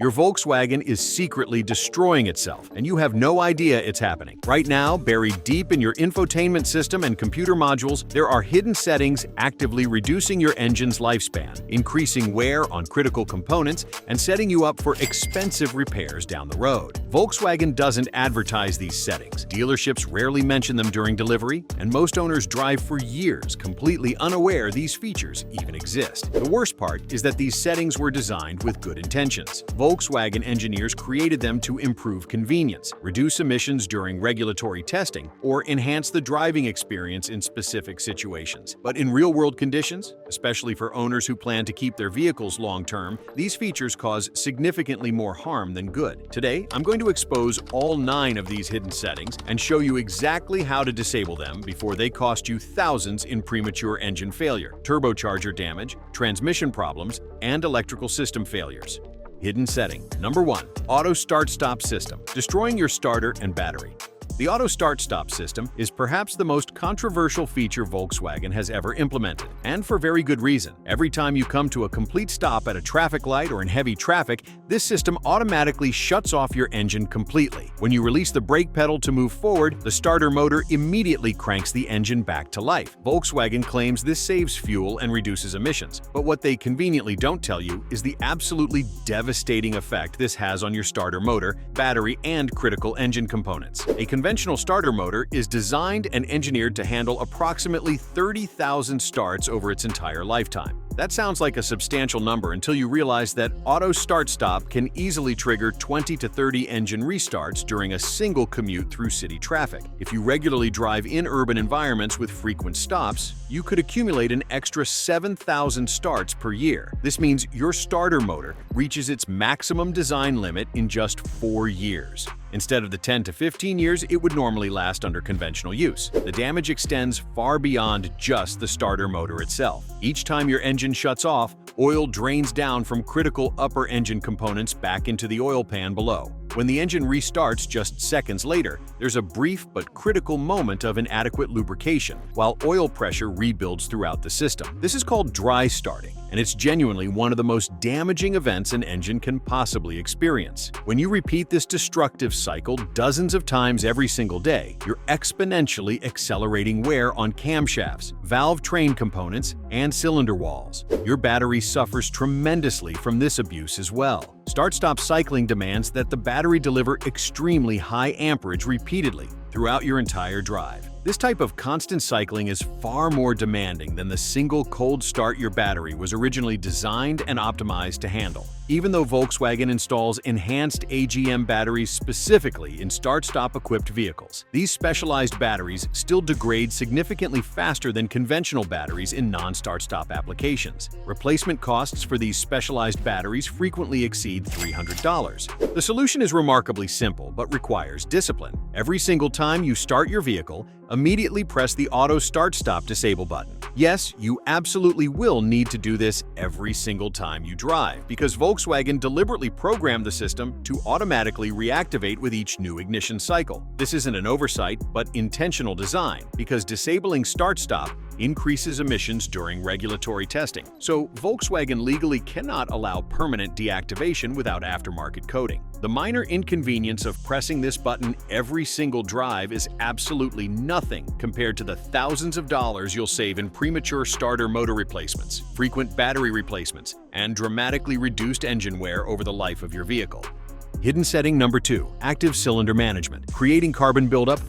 Your Volkswagen is secretly destroying itself, and you have no idea it's happening. Right now, buried deep in your infotainment system and computer modules, there are hidden settings actively reducing your engine's lifespan, increasing wear on critical components, and setting you up for expensive repairs down the road. Volkswagen doesn't advertise these settings. Dealerships rarely mention them during delivery, and most owners drive for years completely unaware these features even exist. The worst part is that these settings were designed with good intentions. Volkswagen engineers created them to improve convenience, reduce emissions during regulatory testing, or enhance the driving experience in specific situations. But in real-world conditions, especially for owners who plan to keep their vehicles long-term, these features cause significantly more harm than good. Today, I'm going to expose all 9 of these hidden settings and show you exactly how to disable them before they cost you thousands in premature engine failure, turbocharger damage, transmission problems, and electrical system failures. Hidden setting. Number 1. Auto Start-Stop System, destroying your starter and battery. The Auto Start-Stop system is perhaps the most controversial feature Volkswagen has ever implemented, and for very good reason. Every time you come to a complete stop at a traffic light or in heavy traffic, this system automatically shuts off your engine completely. When you release the brake pedal to move forward, the starter motor immediately cranks the engine back to life. Volkswagen claims this saves fuel and reduces emissions, but what they conveniently don't tell you is the absolutely devastating effect this has on your starter motor, battery, and critical engine components. A conventional starter motor is designed and engineered to handle approximately 30,000 starts over its entire lifetime. That sounds like a substantial number until you realize that Auto Start-Stop can easily trigger 20 to 30 engine restarts during a single commute through city traffic. If you regularly drive in urban environments with frequent stops, you could accumulate an extra 7,000 starts per year. This means your starter motor reaches its maximum design limit in just 4 years. Instead of the 10 to 15 years it would normally last under conventional use. The damage extends far beyond just the starter motor itself. Each time your engine shuts off, oil drains down from critical upper engine components back into the oil pan below. When the engine restarts just seconds later, there's a brief but critical moment of inadequate lubrication, while oil pressure rebuilds throughout the system. This is called dry starting, and it's genuinely one of the most damaging events an engine can possibly experience. When you repeat this destructive cycle dozens of times every single day, you're exponentially accelerating wear on camshafts, valve train components, and cylinder walls. Your battery suffers tremendously from this abuse as well. Start-stop cycling demands that the battery deliver extremely high amperage repeatedly throughout your entire drive. This type of constant cycling is far more demanding than the single cold start your battery was originally designed and optimized to handle. Even though Volkswagen installs enhanced AGM batteries specifically in start-stop equipped vehicles, these specialized batteries still degrade significantly faster than conventional batteries in non-start-stop applications. Replacement costs for these specialized batteries frequently exceed $300. The solution is remarkably simple but requires discipline. Every single time you start your vehicle, immediately press the Auto Start-Stop Disable button. Yes, you absolutely will need to do this every single time you drive, because Volkswagen deliberately programmed the system to automatically reactivate with each new ignition cycle. This isn't an oversight, but intentional design, because disabling Start-Stop increases emissions during regulatory testing. So Volkswagen legally cannot allow permanent deactivation without aftermarket coding. The minor inconvenience of pressing this button every single drive is absolutely nothing compared to the thousands of dollars you'll save in premature starter motor replacements, frequent battery replacements, and dramatically reduced engine wear over the life of your vehicle. Hidden setting number 2. Active cylinder management. Creating carbon buildup.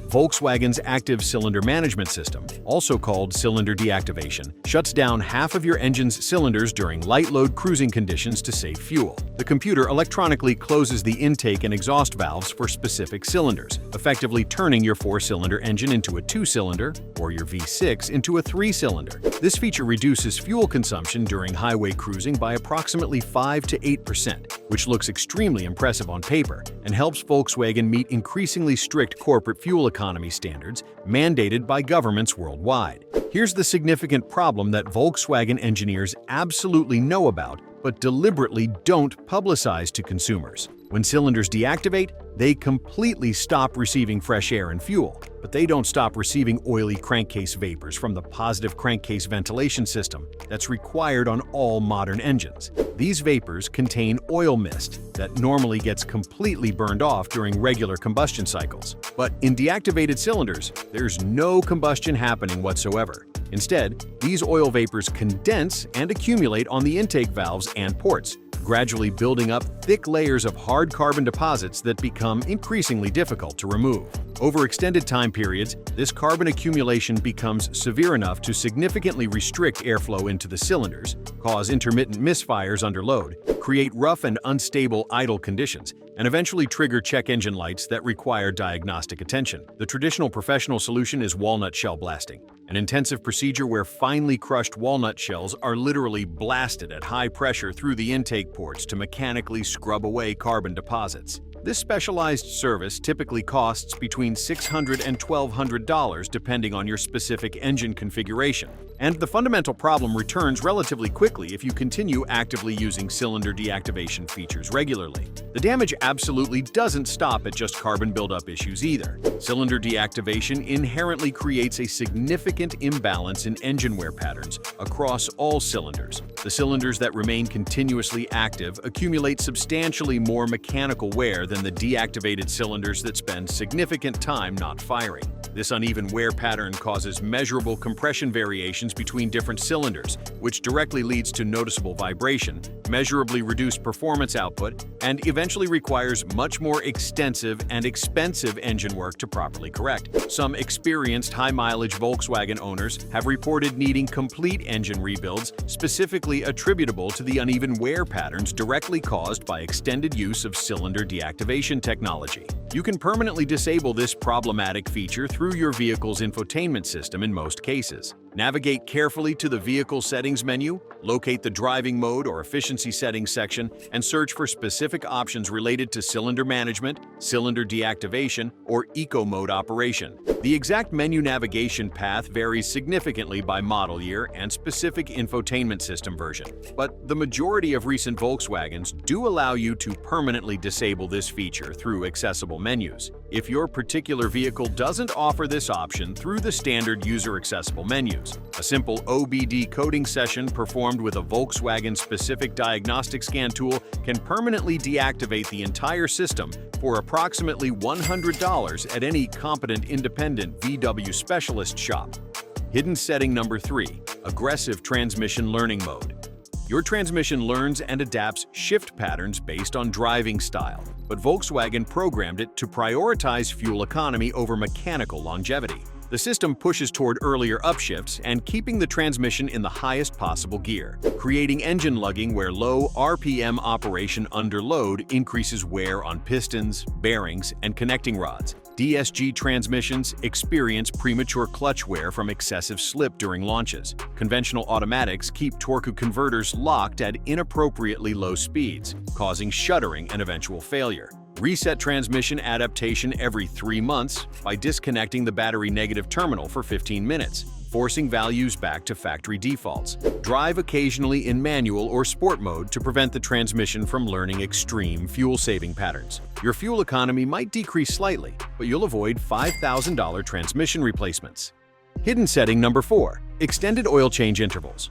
Volkswagen's active cylinder management system, also called cylinder deactivation, shuts down half of your engine's cylinders during light load cruising conditions to save fuel. The computer electronically closes the intake and exhaust valves for specific cylinders, effectively turning your 4-cylinder engine into a 2-cylinder or your V6 into a 3-cylinder. This feature reduces fuel consumption during highway cruising by approximately 5 to 8%, which looks extremely impressive on paper and helps Volkswagen meet increasingly strict corporate fuel economy standards mandated by governments worldwide. Here's the significant problem that Volkswagen engineers absolutely know about but deliberately don't publicize to consumers. When cylinders deactivate, they completely stop receiving fresh air and fuel, but they don't stop receiving oily crankcase vapors from the positive crankcase ventilation system that's required on all modern engines. These vapors contain oil mist that normally gets completely burned off during regular combustion cycles. But in deactivated cylinders, there's no combustion happening whatsoever. Instead, these oil vapors condense and accumulate on the intake valves and ports, gradually building up thick layers of hard carbon deposits that become increasingly difficult to remove. Over extended time periods, this carbon accumulation becomes severe enough to significantly restrict airflow into the cylinders, cause intermittent misfires under load, create rough and unstable idle conditions, and eventually trigger check engine lights that require diagnostic attention. The traditional professional solution is walnut shell blasting, an intensive procedure where finely crushed walnut shells are literally blasted at high pressure through the intake ports to mechanically scrub away carbon deposits. This specialized service typically costs between $600 and $1,200 depending on your specific engine configuration. And the fundamental problem returns relatively quickly if you continue actively using cylinder deactivation features regularly. The damage absolutely doesn't stop at just carbon buildup issues either. Cylinder deactivation inherently creates a significant imbalance in engine wear patterns across all cylinders. The cylinders that remain continuously active accumulate substantially more mechanical wear than the deactivated cylinders that spend significant time not firing. This uneven wear pattern causes measurable compression variations between different cylinders, which directly leads to noticeable vibration, measurably reduced performance output, and eventually requires much more extensive and expensive engine work to properly correct. Some experienced high-mileage Volkswagen owners have reported needing complete engine rebuilds specifically attributable to the uneven wear patterns directly caused by extended use of cylinder deactivation technology. You can permanently disable this problematic feature through your vehicle's infotainment system in most cases. Navigate carefully to the Vehicle Settings menu, locate the Driving Mode or Efficiency Settings section, and search for specific options related to cylinder management, cylinder deactivation, or Eco Mode operation. The exact menu navigation path varies significantly by model year and specific infotainment system version, but the majority of recent Volkswagens do allow you to permanently disable this feature through accessible menus. If your particular vehicle doesn't offer this option through the standard user-accessible menus, a simple OBD coding session performed with a Volkswagen-specific diagnostic scan tool can permanently deactivate the entire system for approximately $100 at any competent independent VW specialist shop. Hidden setting number 3, Aggressive Transmission Learning Mode. Your transmission learns and adapts shift patterns based on driving style, but Volkswagen programmed it to prioritize fuel economy over mechanical longevity. The system pushes toward earlier upshifts and keeping the transmission in the highest possible gear, creating engine lugging where low RPM operation under load increases wear on pistons, bearings, and connecting rods. DSG transmissions experience premature clutch wear from excessive slip during launches. Conventional automatics keep torque converters locked at inappropriately low speeds, causing shuddering and eventual failure. Reset transmission adaptation every 3 months by disconnecting the battery negative terminal for 15 minutes, forcing values back to factory defaults. Drive occasionally in manual or sport mode to prevent the transmission from learning extreme fuel-saving patterns. Your fuel economy might decrease slightly, but you'll avoid $5,000 transmission replacements. Hidden setting number 4, Extended Oil Change Intervals.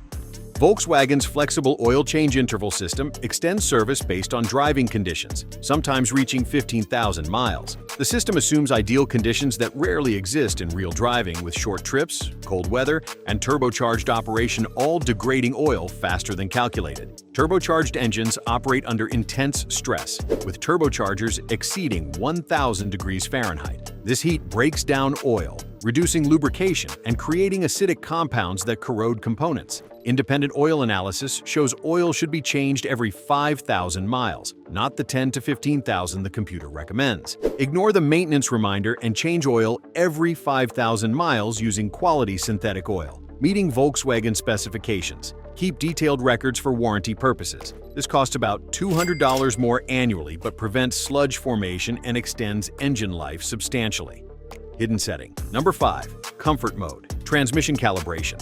Volkswagen's flexible oil change interval system extends service based on driving conditions, sometimes reaching 15,000 miles. The system assumes ideal conditions that rarely exist in real driving, with short trips, cold weather, and turbocharged operation all degrading oil faster than calculated. Turbocharged engines operate under intense stress, with turbochargers exceeding 1,000 degrees Fahrenheit. This heat breaks down oil, reducing lubrication and creating acidic compounds that corrode components. Independent oil analysis shows oil should be changed every 5,000 miles, not the 10 to 15,000 the computer recommends. Ignore the maintenance reminder and change oil every 5,000 miles using quality synthetic oil, meeting Volkswagen specifications. Keep detailed records for warranty purposes. This costs about $200 more annually but prevents sludge formation and extends engine life substantially. Hidden setting. Number 5. Comfort Mode. Transmission calibration.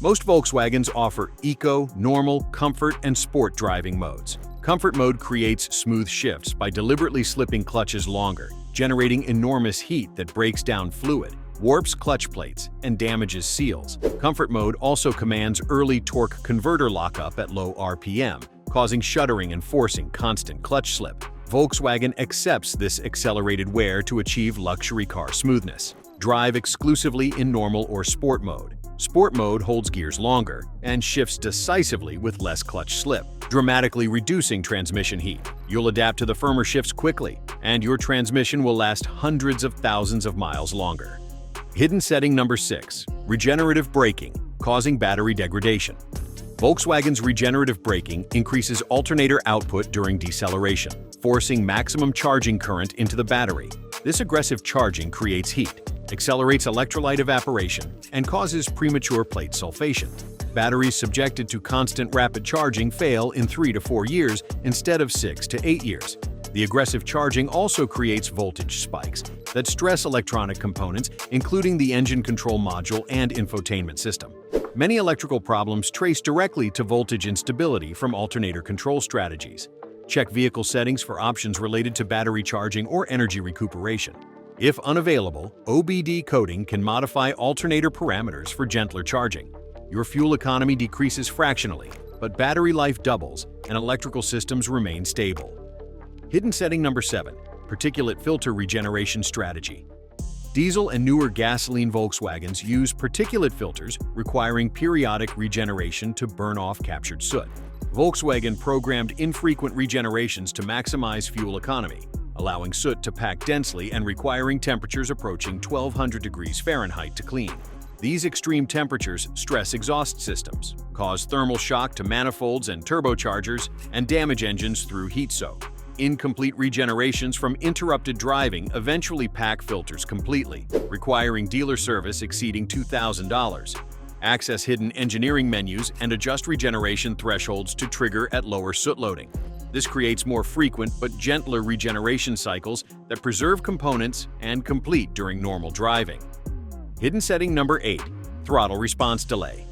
Most Volkswagens offer Eco, Normal, Comfort, and Sport driving modes. Comfort mode creates smooth shifts by deliberately slipping clutches longer, generating enormous heat that breaks down fluid, warps clutch plates, and damages seals. Comfort mode also commands early torque converter lockup at low RPM, causing shuddering and forcing constant clutch slip. Volkswagen accepts this accelerated wear to achieve luxury car smoothness. Drive exclusively in normal or sport mode. Sport mode holds gears longer and shifts decisively with less clutch slip, dramatically reducing transmission heat. You'll adapt to the firmer shifts quickly, and your transmission will last hundreds of thousands of miles longer. Hidden setting number 6. Regenerative braking, causing battery degradation. Volkswagen's regenerative braking increases alternator output during deceleration, forcing maximum charging current into the battery. This aggressive charging creates heat, accelerates electrolyte evaporation, and causes premature plate sulfation. Batteries subjected to constant rapid charging fail in 3 to 4 years instead of 6 to 8 years. The aggressive charging also creates voltage spikes that stress electronic components, including the engine control module and infotainment system. Many electrical problems trace directly to voltage instability from alternator control strategies. Check vehicle settings for options related to battery charging or energy recuperation. If unavailable, OBD coding can modify alternator parameters for gentler charging. Your fuel economy decreases fractionally, but battery life doubles and electrical systems remain stable. Hidden setting number 7. Particulate filter regeneration strategy. Diesel and newer gasoline Volkswagens use particulate filters requiring periodic regeneration to burn off captured soot. Volkswagen programmed infrequent regenerations to maximize fuel economy, allowing soot to pack densely and requiring temperatures approaching 1200 degrees Fahrenheit to clean. These extreme temperatures stress exhaust systems, cause thermal shock to manifolds and turbochargers, and damage engines through heat soak. Incomplete regenerations from interrupted driving eventually pack filters completely, requiring dealer service exceeding $2,000. Access hidden engineering menus and adjust regeneration thresholds to trigger at lower soot loading. This creates more frequent but gentler regeneration cycles that preserve components and complete during normal driving. Hidden setting number 8. Throttle response delay.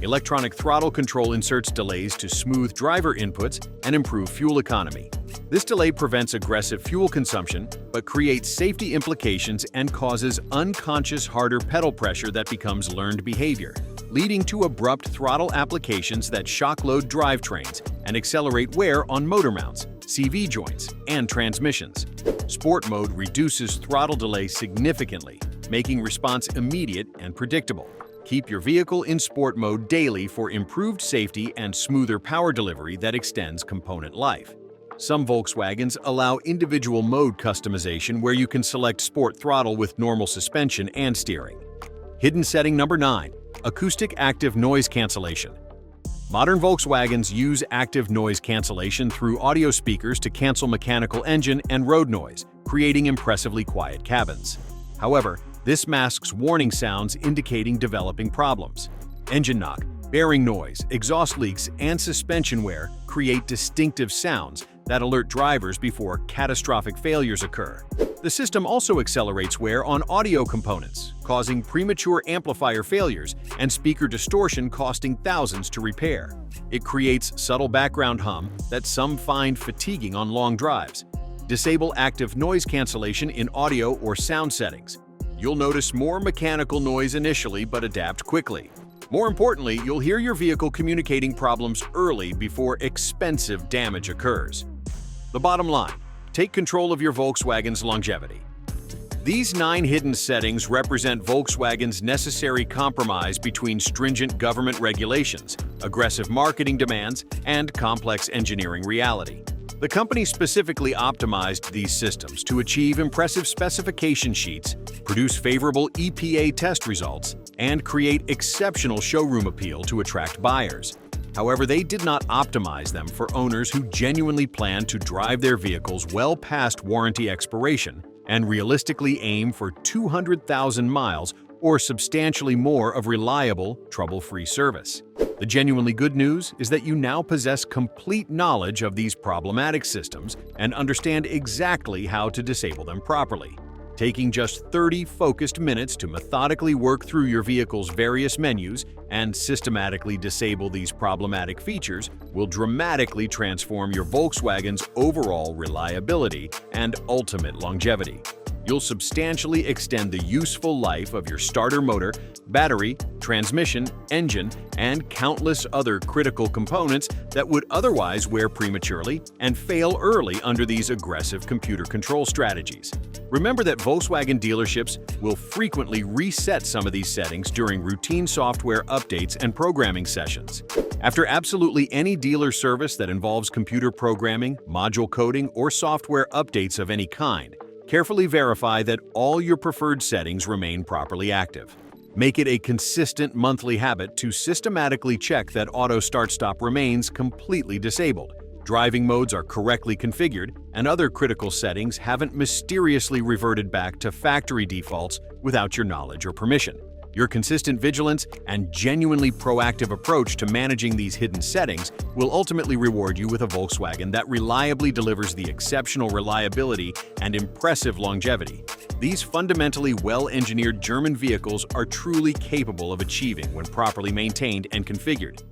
Electronic throttle control inserts delays to smooth driver inputs and improve fuel economy. This delay prevents aggressive fuel consumption, but creates safety implications and causes unconscious harder pedal pressure that becomes learned behavior, leading to abrupt throttle applications that shock-load drivetrains and accelerate wear on motor mounts, CV joints, and transmissions. Sport mode reduces throttle delay significantly, making response immediate and predictable. Keep your vehicle in sport mode daily for improved safety and smoother power delivery that extends component life. Some Volkswagens allow individual mode customization where you can select sport throttle with normal suspension and steering. Hidden setting number 9. Acoustic active noise cancellation. Modern Volkswagens use active noise cancellation through audio speakers to cancel mechanical engine and road noise, creating impressively quiet cabins. However, this masks warning sounds indicating developing problems. Engine knock, bearing noise, exhaust leaks, and suspension wear create distinctive sounds that alert drivers before catastrophic failures occur. The system also accelerates wear on audio components, causing premature amplifier failures and speaker distortion costing thousands to repair. It creates subtle background hum that some find fatiguing on long drives. Disable active noise cancellation in audio or sound settings. You'll notice more mechanical noise initially but adapt quickly. More importantly, you'll hear your vehicle communicating problems early before expensive damage occurs. The bottom line: take control of your Volkswagen's longevity. These 9 hidden settings represent Volkswagen's necessary compromise between stringent government regulations, aggressive marketing demands, and complex engineering reality. The company specifically optimized these systems to achieve impressive specification sheets, produce favorable EPA test results, and create exceptional showroom appeal to attract buyers. However, they did not optimize them for owners who genuinely plan to drive their vehicles well past warranty expiration and realistically aim for 200,000 miles or substantially more of reliable, trouble-free service. The genuinely good news is that you now possess complete knowledge of these problematic systems and understand exactly how to disable them properly. Taking just 30 focused minutes to methodically work through your vehicle's various menus and systematically disable these problematic features will dramatically transform your Volkswagen's overall reliability and ultimate longevity. You'll substantially extend the useful life of your starter motor, battery, transmission, engine, and countless other critical components that would otherwise wear prematurely and fail early under these aggressive computer control strategies. Remember that Volkswagen dealerships will frequently reset some of these settings during routine software updates and programming sessions. After absolutely any dealer service that involves computer programming, module coding, or software updates of any kind, carefully verify that all your preferred settings remain properly active. Make it a consistent monthly habit to systematically check that Auto Start-Stop remains completely disabled, driving modes are correctly configured, and other critical settings haven't mysteriously reverted back to factory defaults without your knowledge or permission. Your consistent vigilance and genuinely proactive approach to managing these hidden settings will ultimately reward you with a Volkswagen that reliably delivers the exceptional reliability and impressive longevity these fundamentally well-engineered German vehicles are truly capable of achieving when properly maintained and configured.